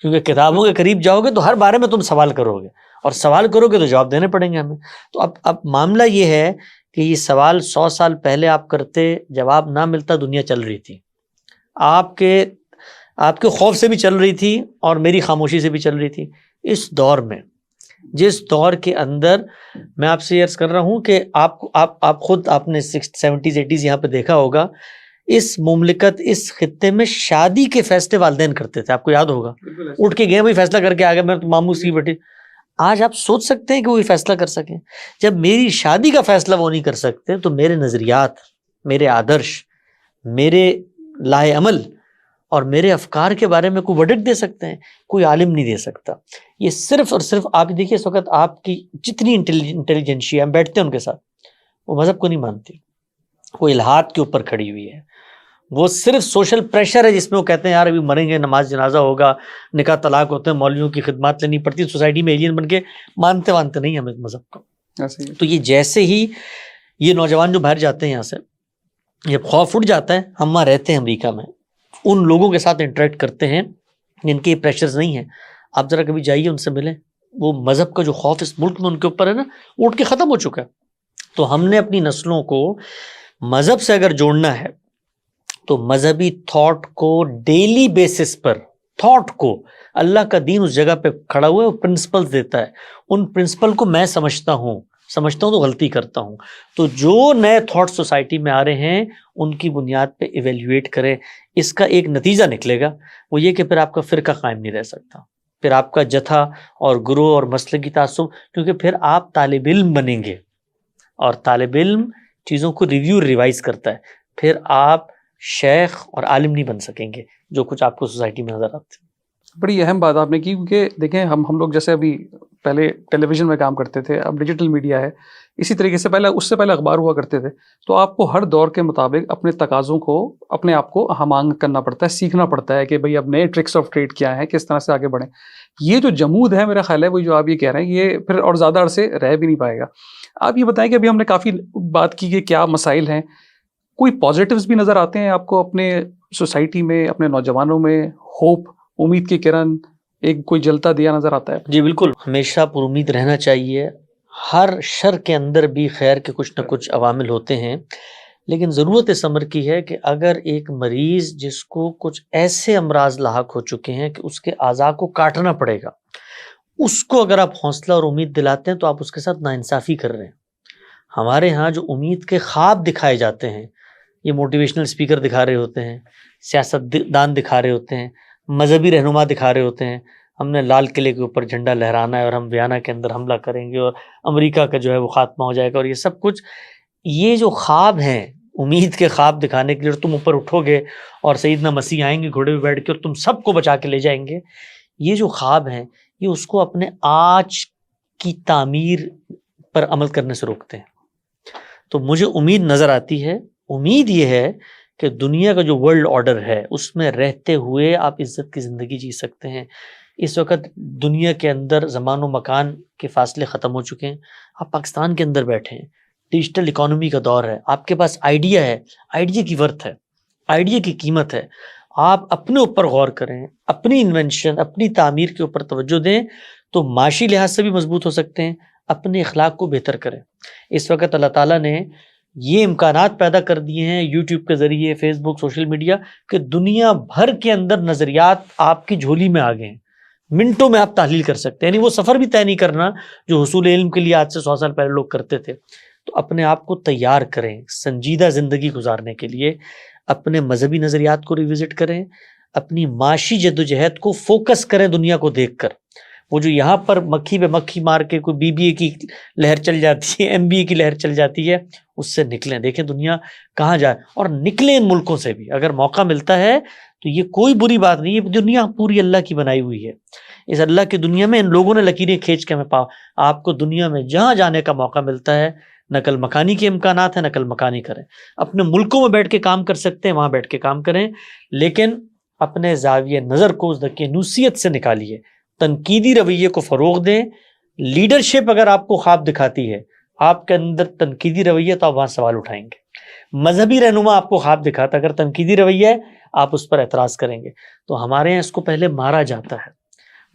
A: کیونکہ کتابوں کے قریب جاؤ گے تو ہر بارے میں تم سوال کرو گے، اور سوال کرو گے تو جواب دینے پڑیں گے ہمیں۔ تو اب معاملہ یہ ہے کہ یہ سوال 100 سال پہلے آپ کرتے، جواب نہ ملتا، دنیا چل رہی تھی، آپ کے خوف سے بھی چل رہی تھی اور میری خاموشی سے بھی چل رہی تھی۔ اس دور میں، جس دور کے اندر میں آپ سے عرض کر رہا ہوں کہ آپ خود آپ نے 70s 80s یہاں پہ دیکھا ہوگا، اس مملکت، اس خطے میں شادی کے فیصلے والدین کرتے تھے، آپ کو یاد ہوگا، اٹھ کے گئے، وہی فیصلہ کر کے آ گئے، میں ماموں سی بیٹی۔ آج آپ سوچ سکتے ہیں کہ وہی فیصلہ کر سکیں؟ جب میری شادی کا فیصلہ وہ نہیں کر سکتے تو میرے نظریات، میرے آدرش، میرے لائے عمل اور میرے افکار کے بارے میں کوئی ورڈکٹ دے سکتے ہیں؟ کوئی عالم نہیں دے سکتا۔ یہ صرف اور صرف آپ دیکھیے، اس وقت آپ کی جتنی انٹیلیجنشیا، ہم بیٹھتے ہیں ان کے ساتھ، وہ مذہب کو نہیں مانتی، وہ الہات کے اوپر کھڑی ہوئی ہے، وہ صرف سوشل پریشر ہے جس میں وہ کہتے ہیں یار ابھی مریں گے، نماز جنازہ ہوگا، نکاح طلاق ہوتے ہیں، مولویوں کی خدمات لینی پڑتی ہے، سوسائٹی میں ایلین بن کے مانتے نہیں ہمیں مذہب کو۔ تو یہ جیسے ہی یہ نوجوان جو باہر جاتے ہیں یہاں سے، جب خوف اٹھ جاتا ہے، ہم وہاں رہتے ہیں امریکہ میں، ان لوگوں کے ساتھ انٹریکٹ کرتے ہیں جن کے یہ پریشرز نہیں ہیں، آپ ذرا کبھی جائیے ان سے ملیں، وہ مذہب کا جو خوف اس ملک میں ان کے اوپر ہے نا، اٹھ کے ختم ہو چکا ہے۔ تو ہم نے اپنی نسلوں کو مذہب سے اگر جوڑنا ہے تو مذہبی تھاٹ کو ڈیلی بیسس پر، تھاٹ کو، اللہ کا دین اس جگہ پہ کھڑا ہوا ہے، وہ پرنسپلز دیتا ہے، ان پرنسپل کو میں سمجھتا ہوں تو غلطی کرتا ہوں، تو جو نئے تھاٹ سوسائٹی میں آ رہے ہیں ان کی بنیاد پہ ایویلیویٹ کریں۔ اس کا ایک نتیجہ نکلے گا، وہ یہ کہ پھر آپ کا فرقہ قائم نہیں رہ سکتا، پھر آپ کا جتھا اور گروہ اور مسلکی تعصب، کیونکہ پھر آپ طالب علم بنیں گے، اور طالب علم چیزوں کو ریویو ریوائز کرتا ہے، پھر آپ شیخ اور عالم نہیں بن سکیں گے جو کچھ آپ کو سوسائٹی میں نظر آتے ہیں۔
B: بڑی اہم بات آپ نے کی، کیونکہ دیکھیں ہم لوگ جیسے ابھی پہلے ٹیلی ویژن میں کام کرتے تھے، اب ڈیجیٹل میڈیا ہے، اسی طریقے سے اس سے پہلے اخبار ہوا کرتے تھے، تو آپ کو ہر دور کے مطابق اپنے تقاضوں کو، اپنے آپ کو ہم آہنگ کرنا پڑتا ہے، سیکھنا پڑتا ہے کہ بھئی اب نئے ٹرکس آف ٹریڈ کیا ہیں، کس طرح سے آگے بڑھیں۔ یہ جو جمود ہے میرا خیال ہے، وہ جو آپ یہ کہہ رہے ہیں، یہ پھر اور زیادہ عرصے رہ بھی نہیں پائے گا۔ آپ یہ بتائیں کہ ابھی ہم نے کافی بات کی کہ کیا مسائل ہیں، کوئی پازیٹیوز بھی نظر آتے ہیں آپ کو اپنے سوسائٹی میں، اپنے نوجوانوں میں؟ ہوپ، امید کی کرن، ایک کوئی جلتا دیا نظر آتا ہے؟
A: جی بالکل، ہمیشہ پر امید رہنا چاہیے۔ ہر شر کے اندر بھی خیر کے کچھ نہ کچھ عوامل ہوتے ہیں، لیکن ضرورت اس امر کی ہے کہ اگر ایک مریض جس کو کچھ ایسے امراض لاحق ہو چکے ہیں کہ اس کے اعضاء کو کاٹنا پڑے گا، اس کو اگر آپ حوصلہ اور امید دلاتے ہیں تو آپ اس کے ساتھ ناانصافی کر رہے ہیں۔ ہمارے ہاں جو امید کے خواب دکھائے جاتے ہیں، یہ موٹیویشنل اسپیکر دکھا رہے ہوتے ہیں، سیاست دان دکھا رہے ہوتے ہیں، مذہبی رہنما دکھا رہے ہوتے ہیں، ہم نے لال قلعے کے اوپر جھنڈا لہرانا ہے اور ہم ویانا کے اندر حملہ کریں گے اور امریکہ کا جو ہے وہ خاتمہ ہو جائے گا، اور یہ سب کچھ، یہ جو خواب ہیں امید کے خواب دکھانے کے لیے، اور تم اوپر اٹھو گے اور سیدنا مسیح آئیں گے گھوڑے پہ بیٹھ کے اور تم سب کو بچا کے لے جائیں گے، یہ جو خواب ہیں یہ اس کو اپنے آج کی تعمیر پر عمل کرنے سے روکتے ہیں۔ تو مجھے امید نظر آتی ہے، امید یہ ہے کہ دنیا کا جو ورلڈ آرڈر ہے اس میں رہتے ہوئے آپ عزت کی زندگی جی سکتے ہیں۔ اس وقت دنیا کے اندر زمان و مکان کے فاصلے ختم ہو چکے ہیں، آپ پاکستان کے اندر بیٹھے ہیں، ڈیجیٹل اکانومی کا دور ہے، آپ کے پاس آئیڈیا ہے، آئیڈیا کی ورتھ ہے، آئیڈیا کی قیمت ہے، آپ اپنے اوپر غور کریں، اپنی انوینشن، اپنی تعمیر کے اوپر توجہ دیں تو معاشی لحاظ سے بھی مضبوط ہو سکتے ہیں، اپنے اخلاق کو بہتر کریں۔ اس وقت اللہ تعالیٰ نے یہ امکانات پیدا کر دیے ہیں یوٹیوب کے ذریعے، فیس بک، سوشل میڈیا، کہ دنیا بھر کے اندر نظریات آپ کی جھولی میں آ گئے ہیں، منٹوں میں آپ تحلیل کر سکتے ہیں، یعنی وہ سفر بھی طے نہیں کرنا جو حصول علم کے لیے آج سے 100 سال پہلے لوگ کرتے تھے۔ تو اپنے آپ کو تیار کریں سنجیدہ زندگی گزارنے کے لیے، اپنے مذہبی نظریات کو ریوزٹ کریں، اپنی معاشی جدوجہد کو فوکس کریں دنیا کو دیکھ کر، وہ جو یہاں پر مکھی پہ مکھی مار کے کوئی BBA کی لہر چل جاتی ہے, MBA کی لہر چل جاتی ہے, اس سے نکلیں. دیکھیں دنیا کہاں جائے, اور نکلیں ان ملکوں سے بھی. اگر موقع ملتا ہے تو یہ کوئی بری بات نہیں, یہ دنیا پوری اللہ کی بنائی ہوئی ہے. اس اللہ کی دنیا میں ان لوگوں نے لکیریں کھینچ کے ہمیں آپ کو دنیا میں جہاں جانے کا موقع ملتا ہے, نقل مکانی کے امکانات ہیں, نقل مکانی کریں. اپنے ملکوں میں بیٹھ کے کام کر سکتے ہیں, وہاں بیٹھ کے کام کریں, لیکن اپنے زاویہ نظر کو اس دقیانوسیت سے نکالیے, تنقیدی رویے کو فروغ دیں. لیڈرشپ اگر آپ کو خواب دکھاتی ہے, آپ کے اندر تنقیدی رویہ, تو آپ وہاں سوال اٹھائیں گے. مذہبی رہنما آپ کو خواب دکھاتا ہے, اگر تنقیدی رویہ ہے, آپ اس پر اعتراض کریں گے. تو ہمارے یہاں اس کو پہلے مارا جاتا ہے,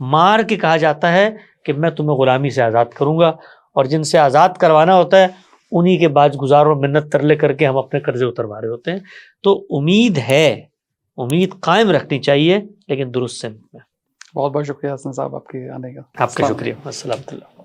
A: مار کے کہا جاتا ہے کہ میں تمہیں غلامی سے آزاد کروں گا, اور جن سے آزاد کروانا ہوتا ہے انہی کے باج گزار اور منت ترلے کر کے ہم اپنے قرضے اتروا رہے ہوتے ہیں. تو امید ہے, امید قائم رکھنی چاہیے, لیکن درست سمت میں.
B: بہت بہت شکریہ حسن صاحب آپ کے آنے کا.
A: آپ کا شکریہ. السلام علیکم.